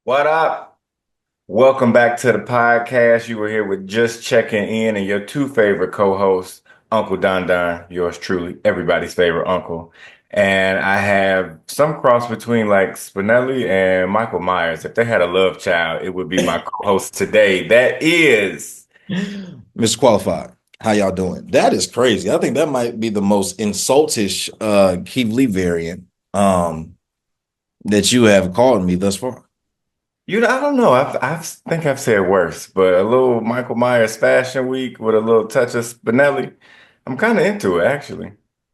What up? Welcome back to the podcast. You were here with Just Checking In and your two favorite co-hosts, Uncle Don Don, yours truly, everybody's favorite uncle. And I have some cross between like Spinelli and Michael Myers. If they had a love child, it would be my co-host today. That is. Mr. Qualified, how y'all doing? That is crazy. I think that might be the most insultish Keith Lee variant that you have called me thus far. I don't know. I think I've said worse, but a little Michael Myers Fashion Week with a little touch of Spinelli. I'm kind of into it, actually.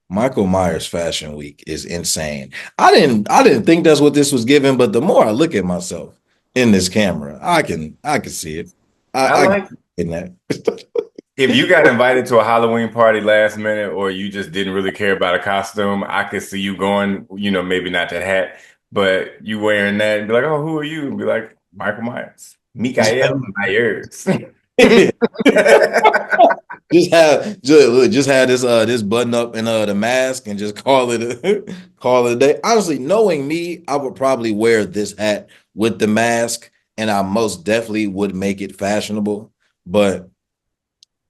Michael Myers Fashion Week is insane. I didn't think that's what this was given, but the more I look at myself in this camera, I can see it. I I like in that. If you got invited to a Halloween party last minute or you just didn't really care about a costume, I could see you going, maybe not that hat, but you wearing that and be like, oh, who are you? And be like, Michael Myers, Mikael Myers. Just have this button up and the mask and just call it call it a day. Honestly, knowing me, I would probably wear this hat with the mask, and I most definitely would make it fashionable. But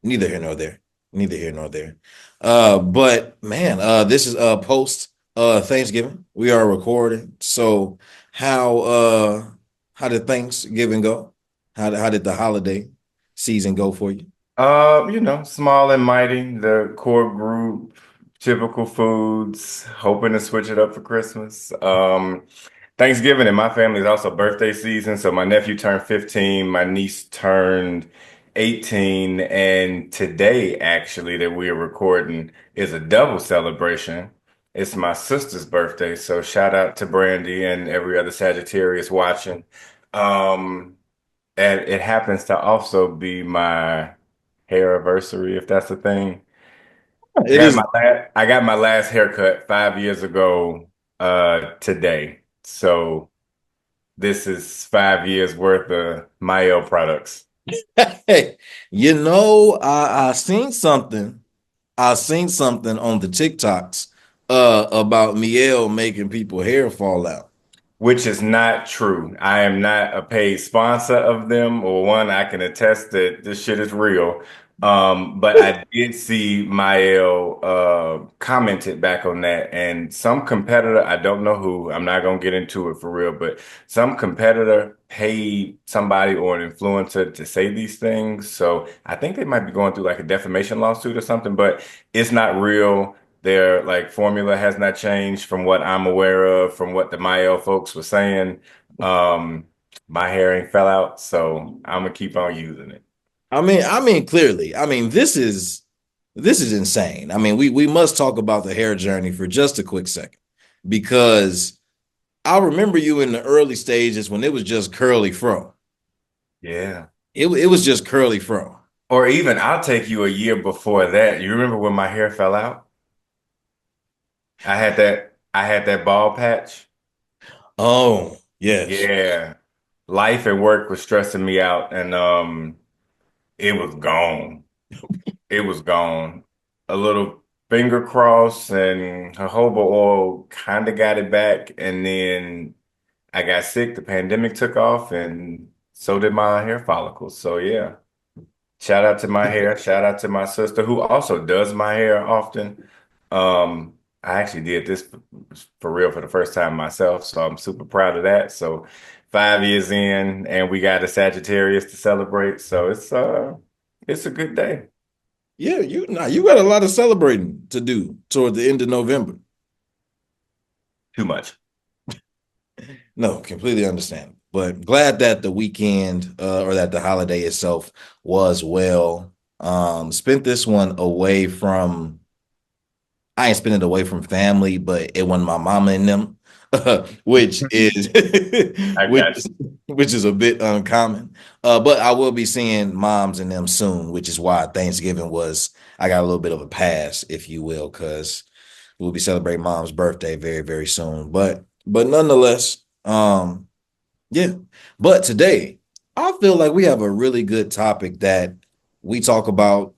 neither here nor there. Neither here nor there. But man, this is post Thanksgiving. We are recording. So how did Thanksgiving go? How did the holiday season go for you? Small and mighty, the core group, typical foods, hoping to switch it up for Christmas. Thanksgiving in my family is also birthday season. So my nephew turned 15, my niece turned 18, and today, actually, that we are recording is a double celebration. It's my sister's birthday. So shout out to Brandy and every other Sagittarius watching. Um, and it happens to also be my hair anniversary, if that's a thing. It is. I got my last haircut 5 years ago today. So this is 5 years worth of Mayo products. Hey, I seen something. I seen something on the TikToks about Miel making people hair fall out. Which is not true. I am not a paid sponsor of them, or one I can attest that this shit is real. But I did see Mael commented back on that, and some competitor, I don't know who, I'm not gonna get into it for real, but some competitor paid somebody or an influencer to say these things. So I think they might be going through like a defamation lawsuit or something, but it's not real. Their like formula has not changed from what I'm aware of, from what the Mayo folks were saying. Um, my hair ain't fell out, so I'm gonna keep on using it. I mean, clearly. I mean, this is insane. I mean, we must talk about the hair journey for just a quick second because I remember you in the early stages when it was just curly fro. Yeah. It was just curly fro. Or even I'll take you a year before that. You remember when my hair fell out? I had that bald patch. Oh, yes. Yeah. Life and work was stressing me out and it was gone. It was gone. A little finger cross and jojoba oil kind of got it back. And then I got sick. The pandemic took off, and so did my hair follicles. So, yeah, shout out to my hair. Shout out to my sister who also does my hair often. I actually did this for real for the first time myself. So, I'm super proud of that. So, 5 years in, and we got a Sagittarius to celebrate. So, it's a good day. Yeah, you got a lot of celebrating to do toward the end of November. Too much. No, completely understand. But glad that the weekend or that the holiday itself was well. Spent this one away from I ain't spent it away from family, but it wasn't my mama and them, which is I which got is which is a bit uncommon. But I will be seeing moms and them soon, which is why Thanksgiving was I got a little bit of a pass, if you will, because we'll be celebrating mom's birthday very, very soon. But nonetheless, yeah. But today, I feel like we have a really good topic that we talk about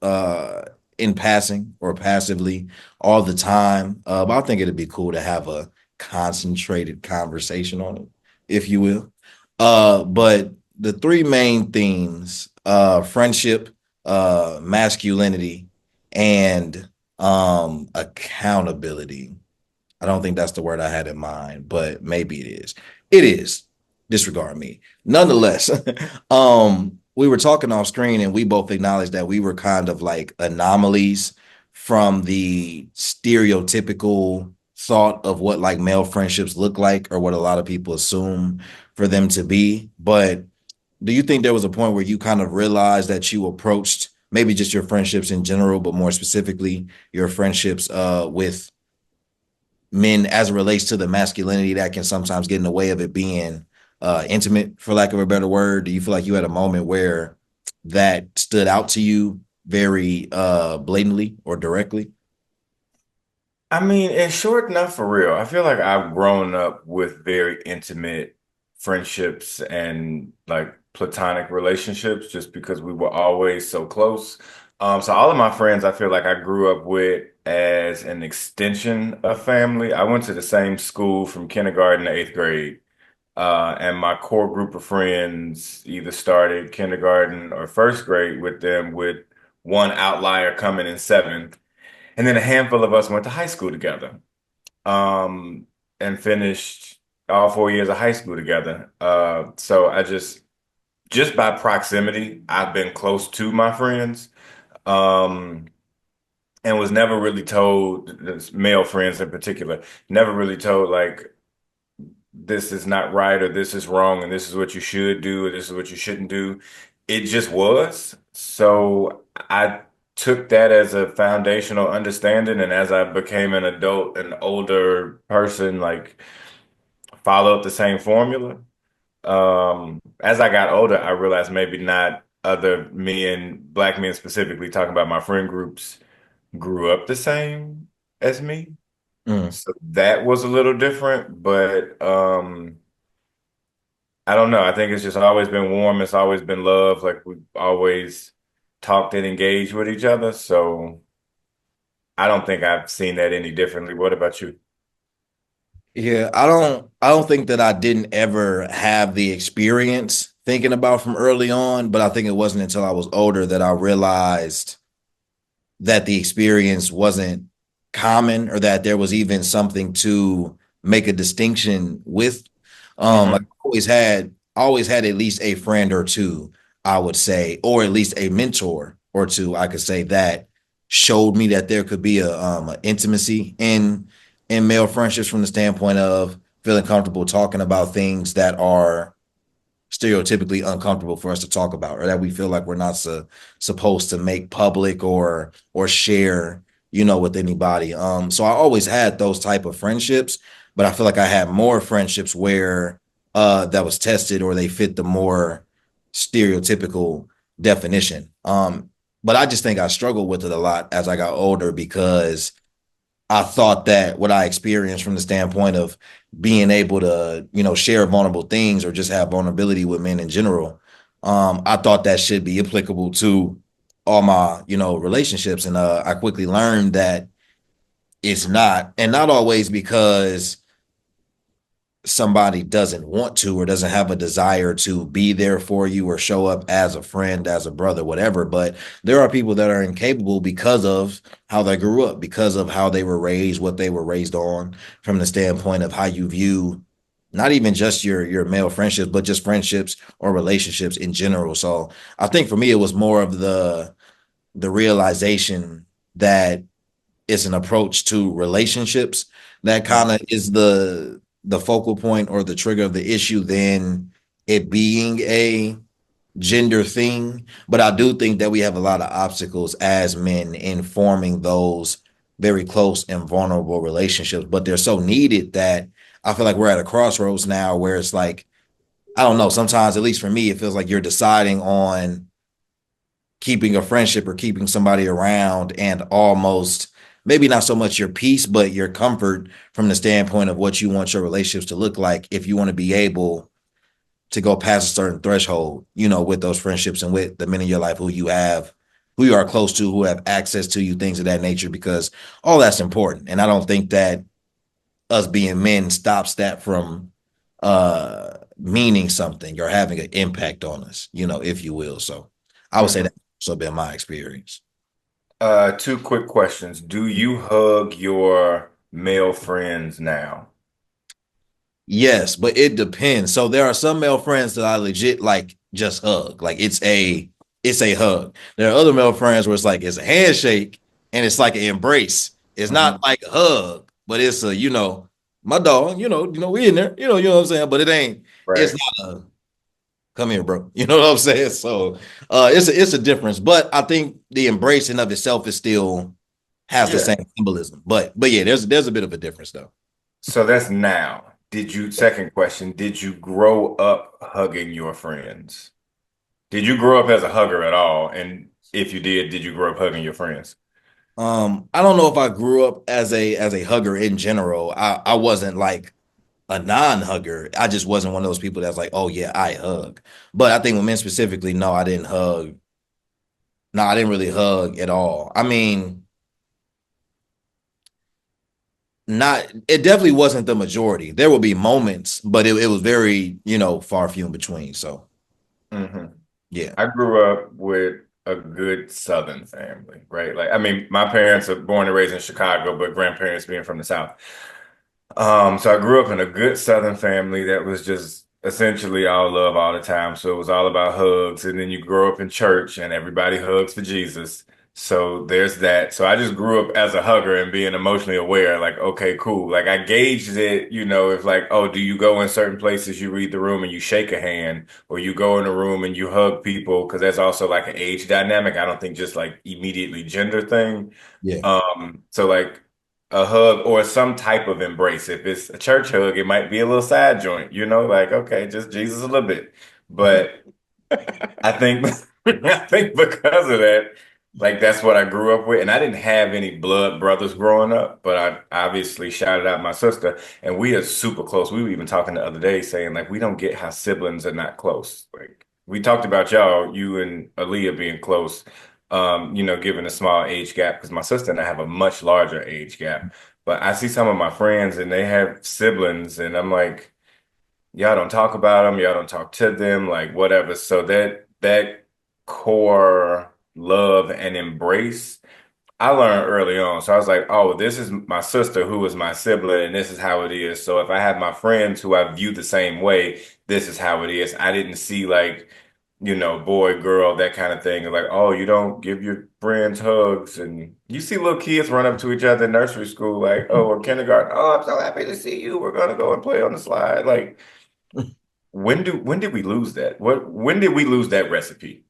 in passing or passively all the time. But I think it'd be cool to have a concentrated conversation on it, if you will. But the three main themes, friendship, masculinity, and accountability. I don't think that's the word I had in mind, but maybe it is. It is. Disregard me. Nonetheless, we were talking off screen and we both acknowledged that we were kind of like anomalies from the stereotypical thought of what like male friendships look like or what a lot of people assume for them to be. But do you think there was a point where you kind of realized that you approached maybe just your friendships in general, but more specifically your friendships with men as it relates to the masculinity that can sometimes get in the way of it being intimate, for lack of a better word? Do you feel like you had a moment where that stood out to you very blatantly or directly? I mean, it's short enough for real. I feel like I've grown up with very intimate friendships and like platonic relationships just because we were always so close. So all of my friends, I feel like I grew up with as an extension of family. I went to the same school from kindergarten to eighth grade. And my core group of friends either started kindergarten or first grade with them, with one outlier coming in seventh. And then a handful of us went to high school together, and finished all 4 years of high school together. So just by proximity, I've been close to my friends, um, and was never really told, male friends in particular, never really told like, this is not right or this is wrong and this is what you should do or this is what you shouldn't do. It just was. So I took that as a foundational understanding, and as I became an adult, an older person, like followed the same formula. As I got older, I realized maybe not other men, black men specifically, talking about my friend groups, grew up the same as me. Mm. So that was a little different, but I don't know. I think it's just always been warm. It's always been love. Like we've always talked and engaged with each other. So I don't think I've seen that any differently. What about you? Yeah, I don't think that I didn't ever have the experience thinking about from early on, but I think it wasn't until I was older that I realized that the experience wasn't common or that there was even something to make a distinction with. Like Hmm. always had at least a friend or two, I would say, or at least a mentor or two, I could say, that showed me that there could be a intimacy in male friendships from the standpoint of feeling comfortable talking about things that are stereotypically uncomfortable for us to talk about or that we feel like we're not supposed to make public or share, with anybody. So I always had those type of friendships, but I feel like I had more friendships where that was tested or they fit the more stereotypical definition. But I just think I struggled with it a lot as I got older because I thought that what I experienced from the standpoint of being able to, share vulnerable things or just have vulnerability with men in general, I thought that should be applicable to all my, relationships. And I quickly learned that it's not, and not always because somebody doesn't want to or doesn't have a desire to be there for you or show up as a friend, as a brother, whatever. But there are people that are incapable because of how they grew up, because of how they were raised, what they were raised on, from the standpoint of how you view not even just your male friendships, but just friendships or relationships in general. So I think for me, it was more of the realization that it's an approach to relationships that kind of is the focal point or the trigger of the issue than it being a gender thing. But I do think that we have a lot of obstacles as men in forming those very close and vulnerable relationships, but they're so needed that I feel like we're at a crossroads now where it's like, I don't know, sometimes, at least for me, it feels like you're deciding on keeping a friendship or keeping somebody around and almost maybe not so much your peace, but your comfort from the standpoint of what you want your relationships to look like if you want to be able to go past a certain threshold, with those friendships and with the men in your life who you are close to, who have access to you, things of that nature, because all that's important. And I don't think that us being men stops that from meaning something or having an impact on us, if you will. So I would say Mhm. that's also been my experience. Two quick questions. Do you hug your male friends now? Yes, but it depends. So there are some male friends that I legit like just hug. Like it's a hug. There are other male friends where it's a handshake and it's like an embrace. It's not Hmm. like a hug, but it's a, my dog, we in there, what I'm saying? But it's Right. not a come here, bro. You know what I'm saying? So it's a difference. But I think the embracing of itself is still has the Yeah. same symbolism. But yeah, there's a bit of a difference though. So that's now. Second question, did you grow up hugging your friends? Did you grow up as a hugger at all? And if you did you grow up hugging your friends? I don't know if I grew up as a hugger in general. I wasn't like a non-hugger. I just wasn't one of those people that's like, oh yeah, I hug. But I think with men specifically, no, I didn't hug. No, I didn't really hug at all. I mean, not it definitely wasn't the majority. There will be moments, but it was very, far few in between. So Hmm. yeah. I grew up with a good Southern family, right? Like, I mean, my parents are born and raised in Chicago, but grandparents being from the South. So I grew up in a good Southern family that was just essentially all love all the time. So it was all about hugs. And then you grow up in church and everybody hugs for Jesus. So there's that. So I just grew up as a hugger and being emotionally aware, like, okay, cool. Like I gauged it, if like, oh, do you go in certain places, you read the room and you shake a hand, or you go in a room and you hug people, because that's also like an age dynamic. I don't think just like immediately gender thing. Yeah. So like a hug or some type of embrace. If it's a church hug, it might be a little side joint, like, okay, just Jesus a little bit. But I think I think because of that, like that's what I grew up with. And I didn't have any blood brothers growing up, but I obviously shouted out my sister and we are super close. We were even talking the other day saying like we don't get how siblings are not close. Like we talked about y'all, you and Aaliyah being close, given a small age gap, because my sister and I have a much larger age gap. But I see some of my friends and they have siblings and I'm like, y'all don't talk about them, y'all don't talk to them, like whatever. So that core love and embrace, I learned early on. So I was like, oh, this is my sister who is my sibling, and this is how it is. So if I have my friends who I view the same way, this is how it is. I didn't see like, boy, girl, that kind of thing. Like, oh, you don't give your friends hugs. And you see little kids run up to each other in nursery school, like, oh, or kindergarten. Oh, I'm so happy to see you. We're gonna go and play on the slide. Like, when did we lose that? When did we lose that recipe?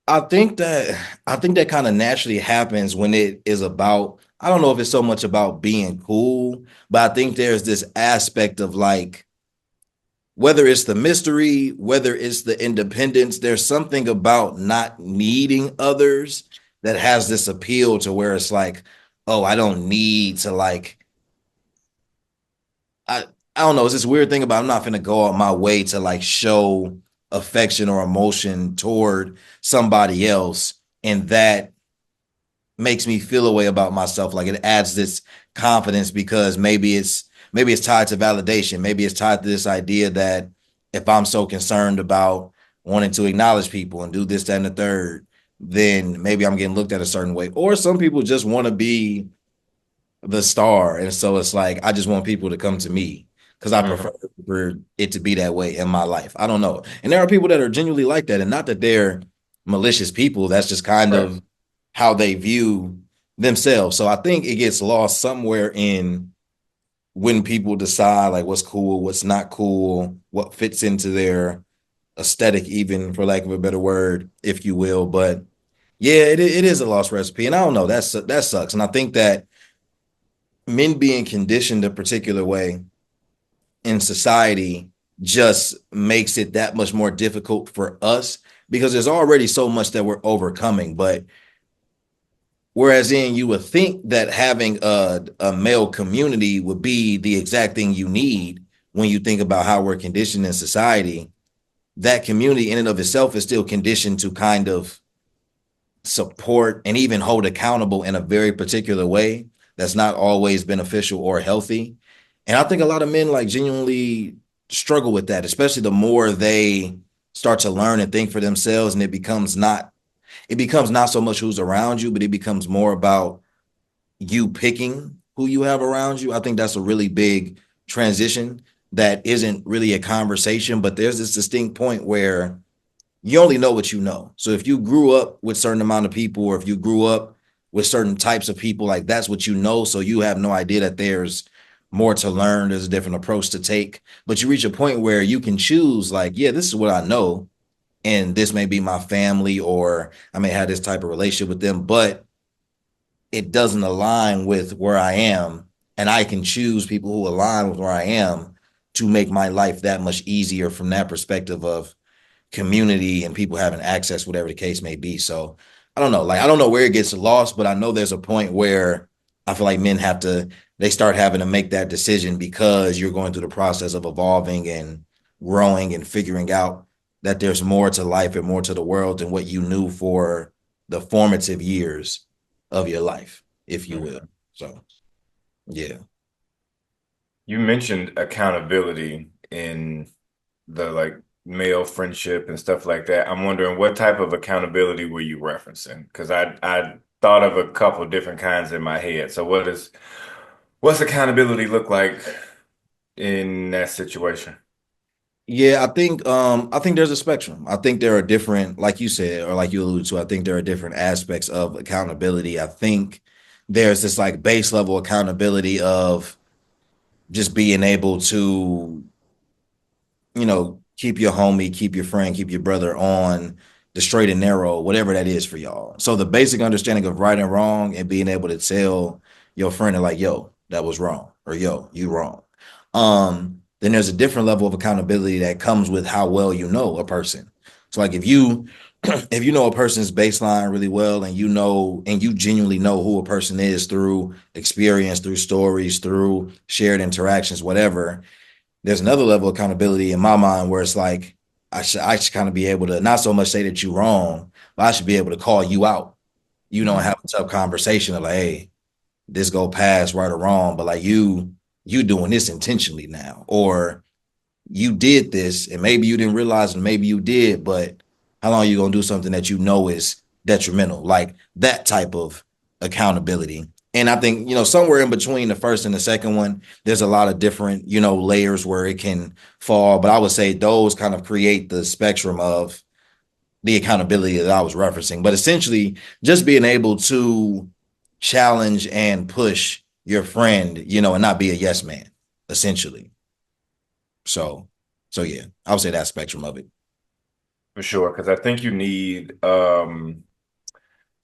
I think that I think that kind of naturally happens when it is about I don't know if it's so much about being cool, but I think there's this aspect of like whether it's the mystery, whether it's the independence, there's something about not needing others that has this appeal to where it's like, oh, I don't need to like I I don't know. It's this weird thing about I'm not gonna go out my way to like show affection or emotion toward somebody else, and that makes me feel a way about myself. Like it adds this confidence because maybe it's tied to validation. Maybe it's tied to this idea that if I'm so concerned about wanting to acknowledge people and do this, that, and the third, then maybe I'm getting looked at a certain way. Or some people just want to be the star. And so it's like I just want people to come to me because I prefer Hmm. for it to be that way in my life. I don't know. And there are people that are genuinely like that. And not that they're malicious people. That's just kind Right. of how they view themselves. So I think it gets lost somewhere in when people decide like what's cool, what's not cool, what fits into their aesthetic, even for lack of a better word, if you will. But yeah, it is a lost recipe. And I don't know, that sucks. And I think that men being conditioned a particular way in society just makes it that much more difficult for us because there's already so much that we're overcoming. But whereas in you would think that having a male community would be the exact thing you need when you think about how we're conditioned in society, that community in and of itself is still conditioned to kind of support and even hold accountable in a very particular way that's not always beneficial or healthy. And I think a lot of men like genuinely struggle with that, especially the more they start to learn and think for themselves, and it becomes not so much who's around you, but it becomes more about you picking who you have around you. I think that's a really big transition that isn't really a conversation, but there's this distinct point where you only know what you know. So if you grew up with a certain amount of people, or if you grew up with certain types of people, like that's what you know. So you have no idea that there's more to learn. There's a different approach to take. But you reach a point where you can choose, like, yeah, this is what I know. And this may be my family, or I may have this type of relationship with them, but it doesn't align with where I am. And I can choose people who align with where I am to make my life that much easier from that perspective of community and people having access, whatever the case may be. So I don't know. Like, I don't know where it gets lost, but I know there's a point where I feel like men they start having to make that decision because you're going through the process of evolving and growing and figuring out that there's more to life and more to the world than what you knew for the formative years of your life, if you will. Mhm. So, yeah. You mentioned accountability in the like male friendship and stuff like that. I'm wondering what type of accountability were you referencing? Because I thought of a couple different kinds in my head. So what's accountability look like in that situation? Yeah, I think there's a spectrum. I think there are different, like you said, or like you alluded to, I think there are different aspects of accountability. I think there's this like base level accountability of just being able to, keep your homie, keep your friend, keep your brother on the straight and narrow, whatever that is for y'all. So the basic understanding of right and wrong, and being able to tell your friend like, yo, that was wrong, or yo, you wrong. Then there's a different level of accountability that comes with how well you know a person. So like if you if you know a person's baseline really well, and you genuinely know who a person is through experience, through stories, through shared interactions, whatever, there's another level of accountability in my mind where it's like I should kind of be able to not so much say that you're wrong, but I should be able to call you out, and have a tough conversation of like, hey, this go past right or wrong, but like you doing this intentionally now, or you did this and maybe you didn't realize, and maybe you did, but how long are you gonna do something that you know is detrimental? Like that type of accountability. And I think, somewhere in between the first and the second one, there's a lot of different, layers where it can fall. But I would say those kind of create the spectrum of the accountability that I was referencing. But essentially, just being able to challenge and push your friend, and not be a yes man, essentially. So, so yeah, I would say that spectrum of it. For sure, because I think you need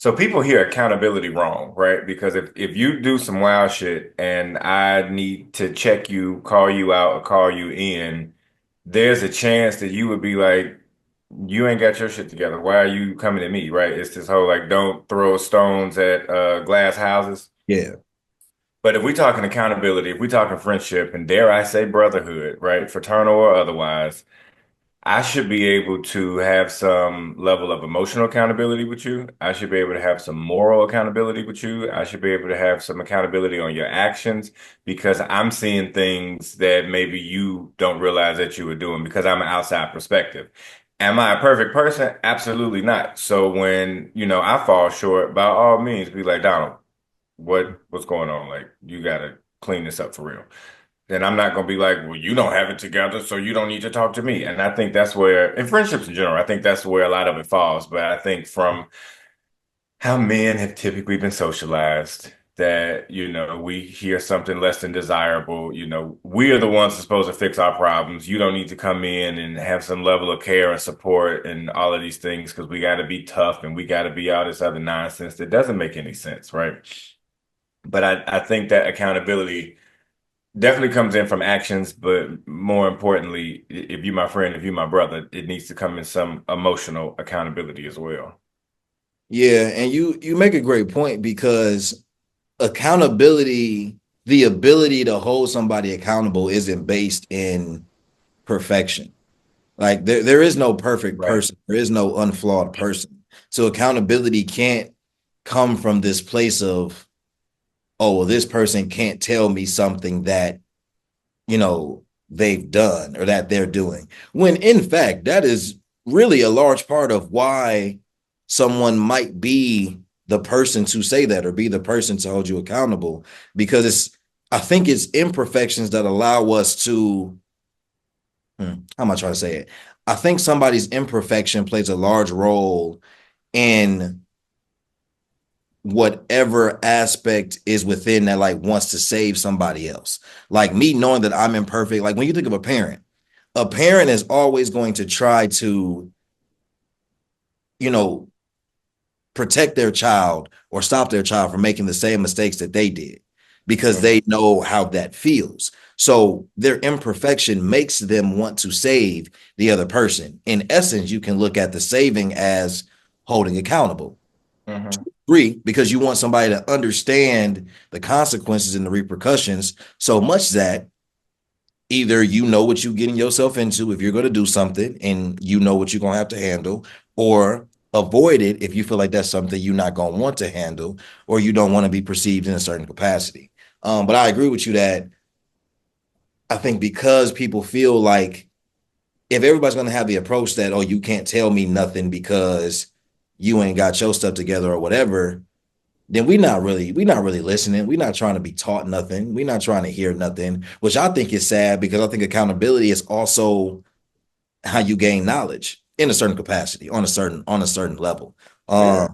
so people hear accountability wrong, right? Because if you do some wild shit and I need to check you, call you out, or call you in, there's a chance that you would be like, you ain't got your shit together. Why are you coming at me, right? It's this whole like, don't throw stones at glass houses. Yeah, But if we talking accountability, if we talking friendship, and dare I say brotherhood, right? Fraternal or otherwise, I should be able to have some level of emotional accountability with you. I should be able to have some moral accountability with you. I should be able to have some accountability on your actions because I'm seeing things that maybe you don't realize that you were doing because I'm an outside perspective. Am I a perfect person? Absolutely not. So when, I fall short, by all means, be like, Donald, what's going on? Like, you gotta clean this up for real. Then I'm not gonna be like, well, you don't have it together, so you don't need to talk to me. And I think that's where, in friendships in general, I think that's where a lot of it falls. But I think from how men have typically been socialized, that, we hear something less than desirable, we are the ones that's supposed to fix our problems. You don't need to come in and have some level of care and support and all of these things because we got to be tough and we got to be all this other nonsense that doesn't make any sense, right? But I think that accountability definitely comes in from actions, but more importantly, if you my friend, if you my brother, it needs to come in some emotional accountability as well. yeah, and you make a great point because accountability, the ability to hold somebody accountable, isn't based in perfection. Like there is no perfect Right. person, there is no unflawed person. So accountability can't come from this place of, oh, well, this person can't tell me something that, you know, they've done or that they're doing. When in fact, that is really a large part of why someone might be the person to say that or be the person to hold you accountable, because I think it's imperfections that allow us to, how am I trying to say it? I think somebody's imperfection plays a large role in whatever aspect is within that like wants to save somebody else. Like me knowing that I'm imperfect, like when you think of a parent is always going to try to, you know, protect their child or stop their child from making the same mistakes that they did because Mhm. they know how that feels. So their imperfection makes them want to save the other person. In essence, you can look at the saving as holding accountable. Mhm. Three, because you want somebody to understand the consequences and the repercussions so much that either you know what you're getting yourself into if you're going to do something and you know what you're going to have to handle, or avoid it if you feel like that's something you're not going to want to handle or you don't want to be perceived in a certain capacity. But I agree with you that I think because people feel like if everybody's going to have the approach that, oh, you can't tell me nothing because you ain't got your stuff together or whatever, then we not really listening. We're not trying to be taught nothing. We're not trying to hear nothing, which I think is sad because I think accountability is also how you gain knowledge in a certain capacity on a certain level. Yeah.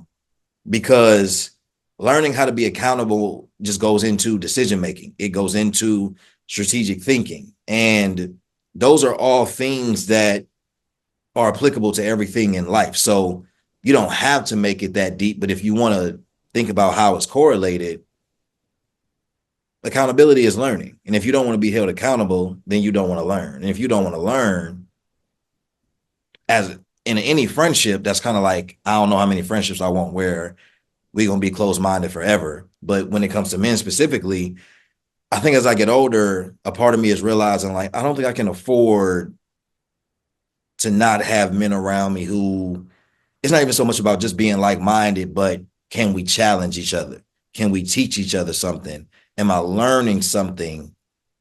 Because learning how to be accountable just goes into decision making. It goes into strategic thinking, and those are all things that are applicable to everything in life. So you don't have to make it that deep, but if you want to think about how it's correlated, accountability is learning. And if you don't want to be held accountable, then you don't want to learn. And if you don't want to learn, as in any friendship, that's kind of like, I don't know how many friendships I want where we're gonna be closed minded forever. But when it comes to men specifically, I think as I get older, a part of me is realizing like I don't think I can afford to not have men around me who, it's not even so much about just being like minded, but can we challenge each other? Can we teach each other something? Am I learning something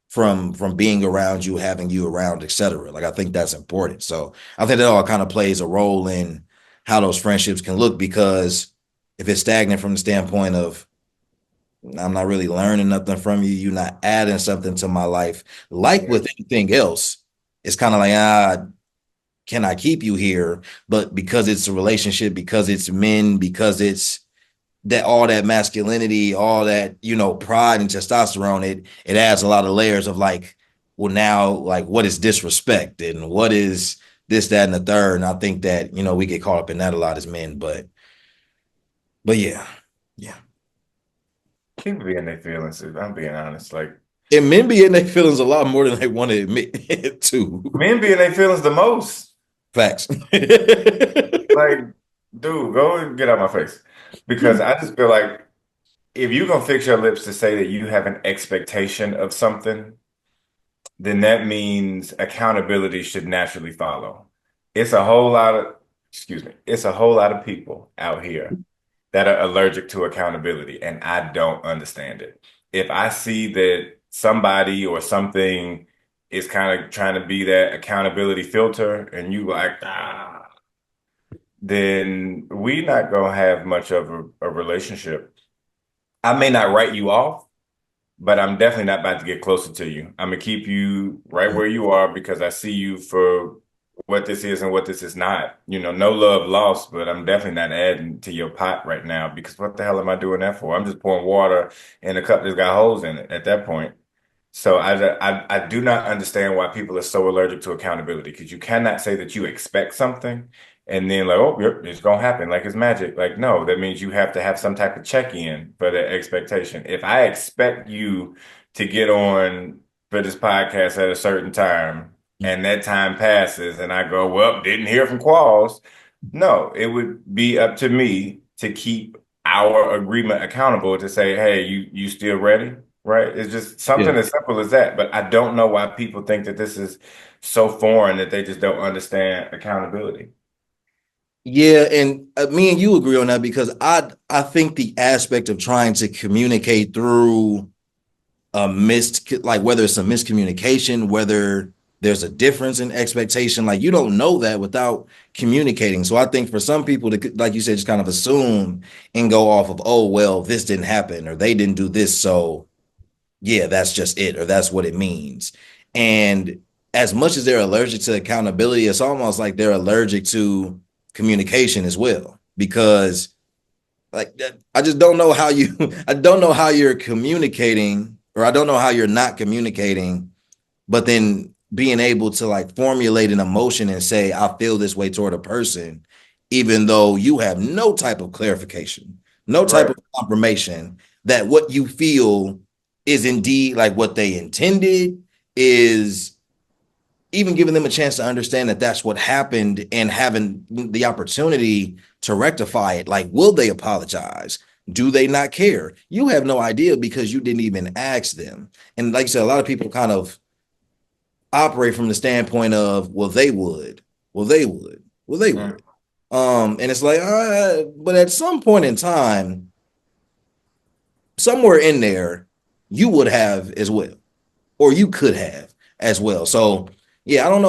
from being around you, having you around, etc.? Like I think that's important. So I think that all kind of plays a role in how those friendships can look, because if it's stagnant from the standpoint of I'm not really learning nothing from you, you're not adding something to my life, like Yeah. with anything else, it's kind of like, can I keep you here? But because it's a relationship, because it's men, because it's that all that masculinity, all that, pride and testosterone, it adds a lot of layers of like, well, now like what is disrespect and what is this, that, and the third. And I think that, we get caught up in that a lot as men. But yeah. Yeah. People be in their feelings. If I'm being honest. Like And men be in their feelings a lot more than they want to admit to. men be in their feelings the most. Facts. Like, dude, go and get out my face. Because I just feel like if you're gonna fix your lips to say that you have an expectation of something, then that means accountability should naturally follow. It's a whole lot of, excuse me, it's a whole lot of people out here that are allergic to accountability, and I don't understand it. If I see that somebody or something is kind of trying to be that accountability filter, and you like, then we not gonna have much of a relationship. I may not write you off, but I'm definitely not about to get closer to you. I'm gonna keep you right where you are because I see you for what this is and what this is not. No love lost, but I'm definitely not adding to your pot right now because what the hell am I doing that for? I'm just pouring water in a cup that's got holes in it at that point. So I do not understand why people are so allergic to accountability, because you cannot say that you expect something and then like, oh, yep, it's gonna happen like it's magic. Like, no, that means you have to have some type of check-in for that expectation. If I expect you to get on for this podcast at a certain time and that time passes and I go, well, didn't hear from Qualls. No, it would be up to me to keep our agreement accountable to say, hey, you still ready? Right? It's just something Yeah. as simple as that. But I don't know why people think that this is so foreign that they just don't understand accountability. Yeah, and me and you agree on that because I think the aspect of trying to communicate through a missed, like whether it's a miscommunication, whether there's a difference in expectation. Like you don't know that without communicating. So I think for some people to, like you said, just kind of assume and go off of, oh, well, this didn't happen or they didn't do this. So yeah, that's just it, or that's what it means. And as much as they're allergic to accountability, it's almost like they're allergic to communication as well. Because like I just don't know how you I don't know how you're communicating, or I don't know how you're not communicating, but then being able to like formulate an emotion and say, I feel this way toward a person, even though you have no type of clarification, no type Right. of confirmation that what you feel is indeed like what they intended, is even giving them a chance to understand that that's what happened and having the opportunity to rectify it. Like, will they apologize? Do they not care? You have no idea because you didn't even ask them. And like I said, a lot of people kind of operate from the standpoint of, well, they would, well, they would, well, they Mm. would. And it's like, but at some point in time, somewhere in there, you would have as well, or you could have as well. So yeah, I don't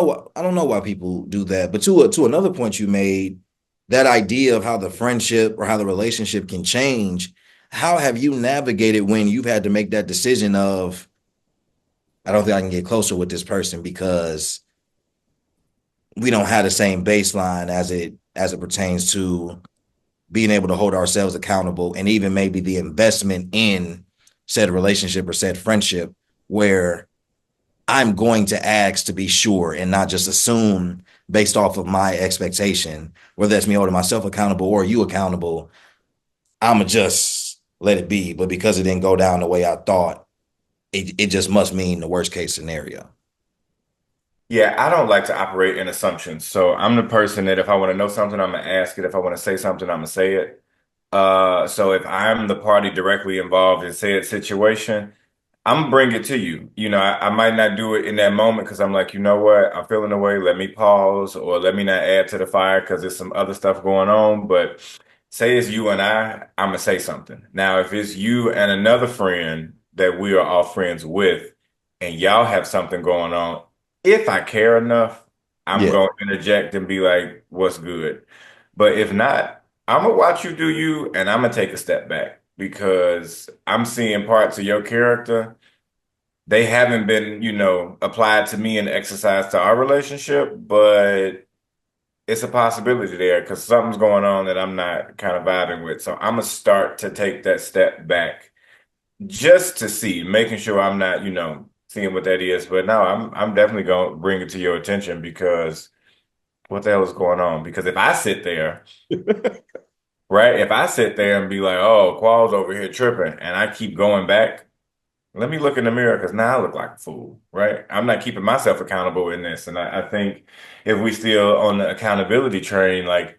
know why people do that. But to another point you made, that idea of how the friendship or how the relationship can change. How have you navigated when you've had to make that decision of, I don't think I can get closer with this person because we don't have the same baseline as it pertains to being able to hold ourselves accountable, and even maybe the investment in said relationship or said friendship, where I'm going to ask to be sure and not just assume based off of my expectation, whether that's me holding myself accountable or you accountable. I'ma just let it be. But because it didn't go down the way I thought, it just must mean the worst case scenario. Yeah, I don't like to operate in assumptions. So I'm the person that if I want to know something, I'm gonna ask it. If I want to say something, I'm gonna say it. So if I'm the party directly involved in said situation, I'm gonna bring it to you. I might not do it in that moment because I'm like, you know what, I'm feeling the way. Let me pause, or let me not add to the fire because there's some other stuff going on. But say it's you and I'm gonna say something. Now, if it's you and another friend that we are all friends with, and y'all have something going on, if I care enough, I'm Yeah. gonna interject and be like, "What's good?" But if not, I'm gonna watch you do you, and I'm gonna take a step back because I'm seeing parts of your character. They haven't been, applied to me and exercised to our relationship, but it's a possibility there because something's going on that I'm not kind of vibing with. So I'm gonna start to take that step back just to see, making sure I'm not, seeing what that is. But no, I'm definitely gonna bring it to your attention because what the hell is going on? Because if I sit there, right, if I sit there and be like, oh, Qualls over here tripping, and I keep going back, let me look in the mirror because now I look like a fool, right? I'm not keeping myself accountable in this. And I think if we still on the accountability train, like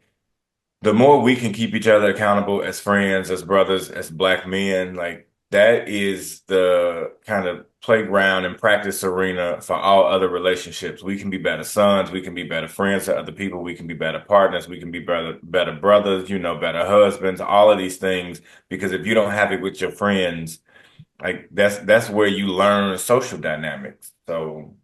the more we can keep each other accountable as friends, as brothers, as black men, like that is the kind of playground and practice arena for all other relationships. We can be better sons, we can be better friends to other people, we can be better partners, we can be better brothers, better husbands, all of these things. Because if you don't have it with your friends, like that's where you learn social dynamics. So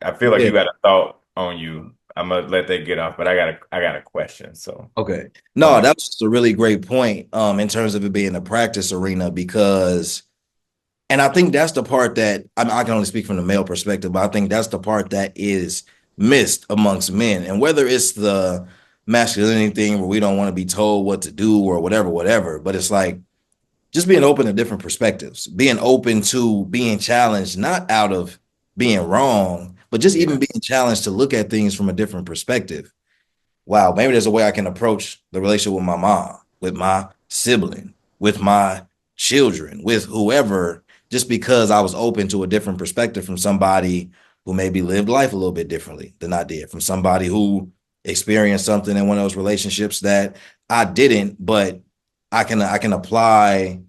I feel like Yeah. you got a thought on you. I'm gonna let that get off, but I got a question. So Okay. go No, ahead. that was a really great point in terms of it being a practice arena, because and I think that's the part that I can only speak from the male perspective, but I think that's the part that is missed amongst men. And whether it's the masculinity thing where we don't want to be told what to do or whatever, whatever, but it's like just being open to different perspectives, being open to being challenged, not out of being wrong, but just even Yeah. being challenged to look at things from a different perspective. Wow, maybe there's a way I can approach the relationship with my mom, with my sibling, with my children, with whoever, just because I was open to a different perspective from somebody who maybe lived life a little bit differently than I did, from somebody who experienced something in one of those relationships that I didn't, but I can apply,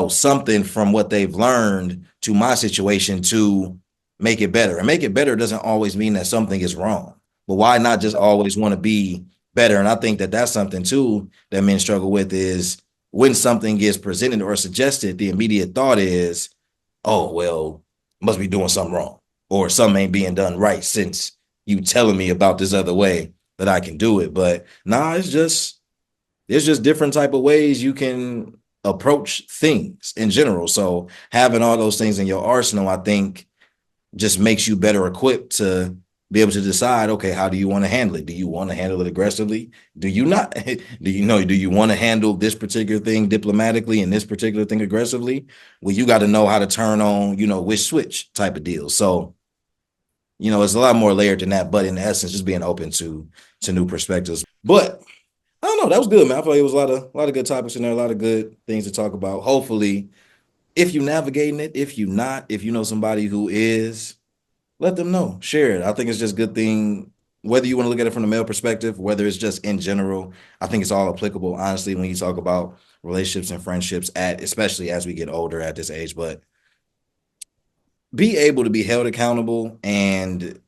something from what they've learned to my situation to make it better. And make it better doesn't always mean that something is wrong. But why not just always want to be better? And I think that that's something too that men struggle with is when something gets presented or suggested, the immediate thought is, oh, well, must be doing something wrong or something ain't being done right since you telling me about this other way that I can do it. But nah, it's just there's just different type of ways you can approach things in general. So having all those things in your arsenal, I think just makes you better equipped to be able to decide, okay, how do you want to handle it? Do you want to handle it aggressively? Do you not? Do you want to handle this particular thing diplomatically and this particular thing aggressively? Well, you got to know how to turn on, which switch type of deal. So, it's a lot more layered than that, but in essence, just being open to new perspectives. But I don't know, that was good, man. I feel like it was a lot of good topics in there, a lot of good things to talk about. Hopefully, if you're navigating it, if you not, if you know somebody who is, let them know. Share it. I think it's just a good thing, whether you want to look at it from the male perspective, whether it's just in general. I think it's all applicable, honestly, when you talk about relationships and friendships especially as we get older at this age. But be able to be held accountable and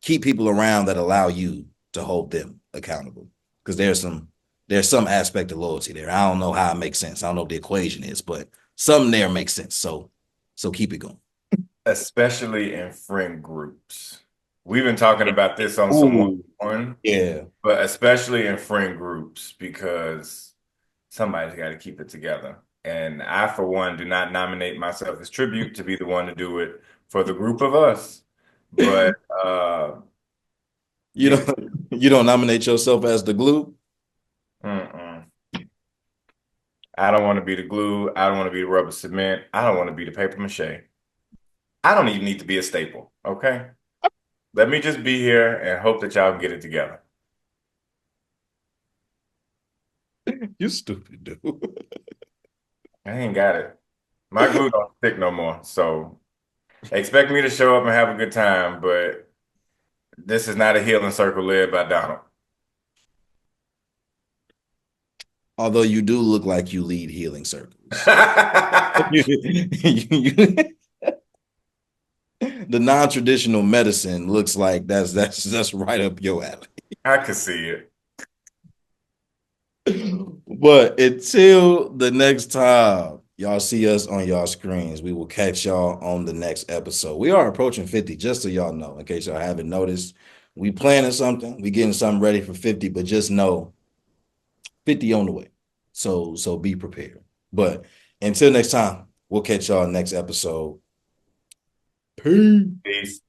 keep people around that allow you to hold them accountable. Because there's some aspect of loyalty there. I don't know how it makes sense. I don't know what the equation is, but something there makes sense. So keep it going. especially in friend groups. We've been talking about this on some Ooh, one-on-one, yeah. but especially in friend groups because somebody's got to keep it together. And I, for one, do not nominate myself as tribute to be the one to do it for the group of us. But You yeah, don't you don't nominate yourself as the glue. mm-mm. I don't want to be the glue. I don't want to be the rubber cement. I don't want to be the paper mache. I don't even need to be a staple. Okay. Let me just be here and hope that y'all can get it together. You stupid dude. I ain't got it. My glue don't stick no more. So expect me to show up and have a good time, but this is not a healing circle led by Donald. Although you do look like you lead healing circles. The non-traditional medicine looks like that's right up your alley. I could see it. But until the next time y'all see us on y'all screens, we will catch y'all on the next episode. We are approaching 50, just so y'all know, in case y'all haven't noticed. We planning something, we getting something ready for 50, but just know 50 on the way. So be prepared. But until next time, we'll catch y'all next episode. Peace. Peace.